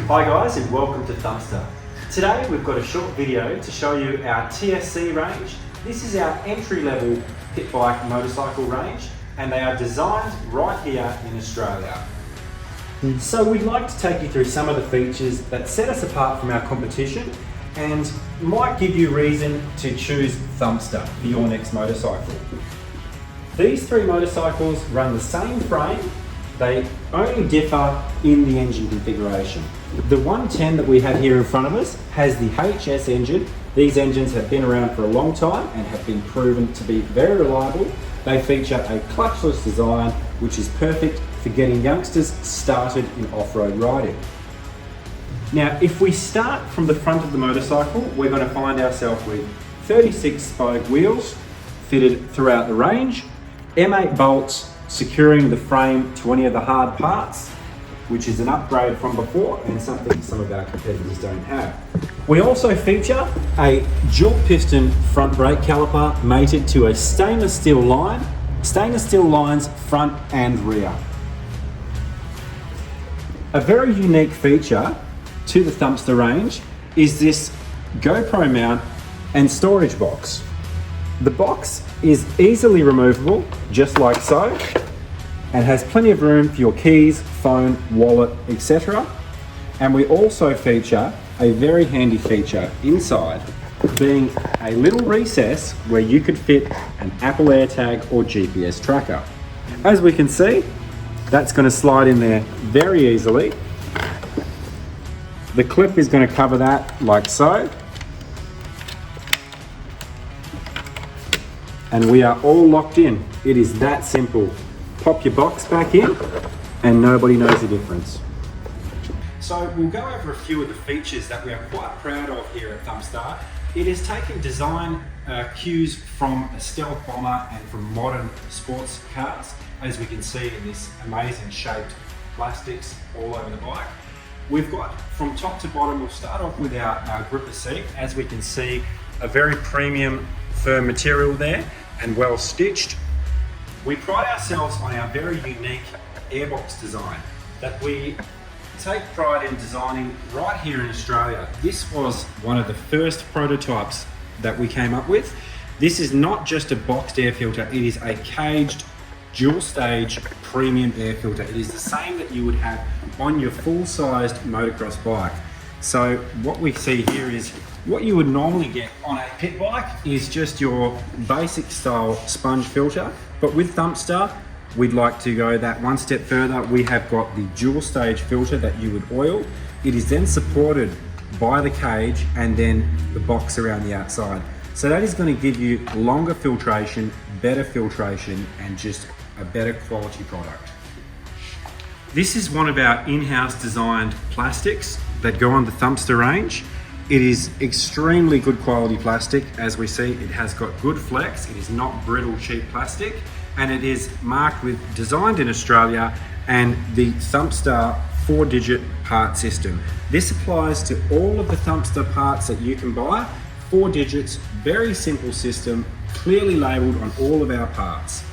Hi guys and welcome to Thumpstar. Today we've got a short video to show you our TSC range. This is our entry-level pit bike motorcycle range and they are designed right here in Australia. So we'd like to take you through some of the features that set us apart from our competition and might give you reason to choose Thumpstar for your next motorcycle. These three motorcycles run the same frame. They only differ in the engine configuration. The 110 that we have here in front of us has the HS engine. These engines have been around for a long time and have been proven to be very reliable. They feature a clutchless design, which is perfect for getting youngsters started in off-road riding. Now, if we start from the front of the motorcycle, we're going to find ourselves with 36 spoke wheels fitted throughout the range, M8 bolts securing the frame to any of the hard parts, which is an upgrade from before and something some of our competitors don't have. We also feature a dual piston front brake caliper mated to a stainless steel lines front and rear. A very unique feature to the Thumpstar range is this GoPro mount and storage box. The box is easily removable, just like so, and has plenty of room for your keys, phone, wallet, etc. And we also feature a very handy feature inside, being a little recess where you could fit an Apple AirTag or GPS tracker. As we can see, that's going to slide in there very easily. The clip is going to cover that like so. And we are all locked in. It is that simple. Pop your box back in and nobody knows the difference. So we'll go over a few of the features that we are quite proud of here at Thumpstar. It has taken design cues from a stealth bomber and from modern sports cars, as we can see in this amazing shaped plastics all over the bike. We've got from top to bottom, we'll start off with our gripper seat. As we can see, a very premium firm material there and well stitched. We pride ourselves on our very unique Airbox design that we take pride in designing right here in Australia. This was one of the first prototypes that we came up with. This is not just a boxed air filter, it is a caged dual stage premium air filter. It is the same that you would have on your full-sized motocross bike. So what we see here is what you would normally get on a pit bike is just your basic style sponge filter, but with Thumpstar we'd like to go that one step further. We have got the dual stage filter that you would oil. It is then supported by the cage and then the box around the outside. So that is going to give you longer filtration, better filtration, and just a better quality product. This is one of our in-house designed plastics that go on the Thumpstar range. It is extremely good quality plastic. As we see, it has got good flex. It is not brittle, cheap plastic, and it is marked with designed in Australia and the Thumpstar 4-digit part system. This applies to all of the Thumpstar parts that you can buy. 4 digits, very simple system, clearly labeled on all of our parts.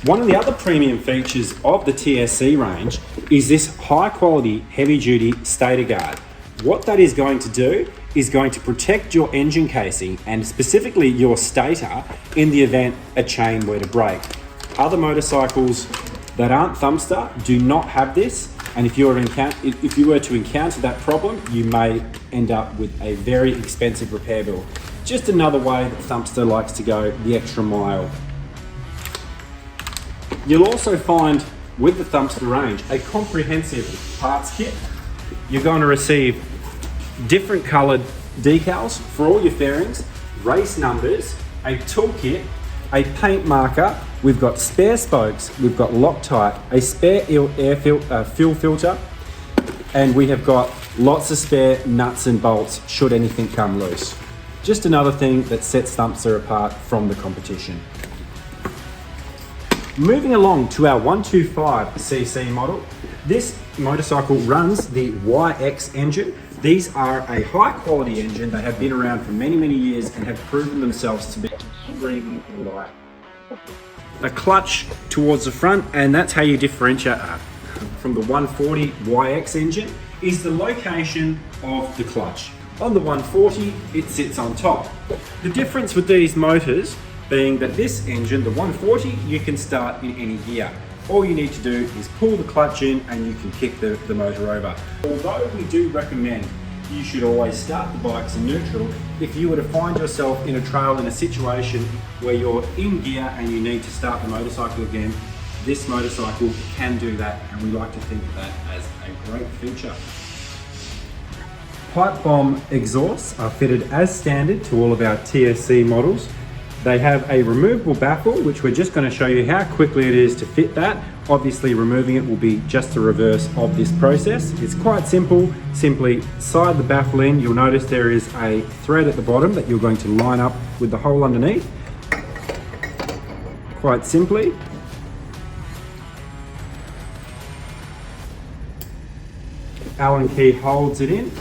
One of the other premium features of the TSC range is this high quality heavy duty stator guard. What that is going to do is going to protect your engine casing and specifically your stator in the event a chain were to break. Other motorcycles that aren't Thumpstar do not have this, and if you were to encounter that problem, you may end up with a very expensive repair bill. Just another way that Thumpstar likes to go the extra mile. You'll also find with the Thumpstar range a comprehensive parts kit. You're going to receive different coloured decals for all your fairings, race numbers, a toolkit, a paint marker. We've got spare spokes, we've got Loctite, a spare fuel filter, and we have got lots of spare nuts and bolts should anything come loose. Just another thing that sets Thumpstar apart from the competition. Moving along to our 125cc model, this motorcycle runs the YX engine. These are a high quality engine. They have been around for many, many years and have proven themselves to be extremely reliable. A clutch towards the front, and that's how you differentiate from the 140 YX engine is the location of the clutch. On the 140, it sits on top. The difference with these motors being that this engine, the 140, you can start in any gear. All you need to do is pull the clutch in and you can kick the motor over. Although we do recommend you should always start the bikes in neutral, if you were to find yourself in a trail in a situation where you're in gear and you need to start the motorcycle again, this motorcycle can do that, and we like to think of that as a great feature. Pipe bomb exhausts are fitted as standard to all of our TSC models. They have a removable baffle, which we're just going to show you how quickly it is to fit that. Obviously removing it will be just the reverse of this process. It's quite simple. Simply slide the baffle in. You'll notice there is a thread at the bottom that you're going to line up with the hole underneath. Quite simply. Allen key holds it in.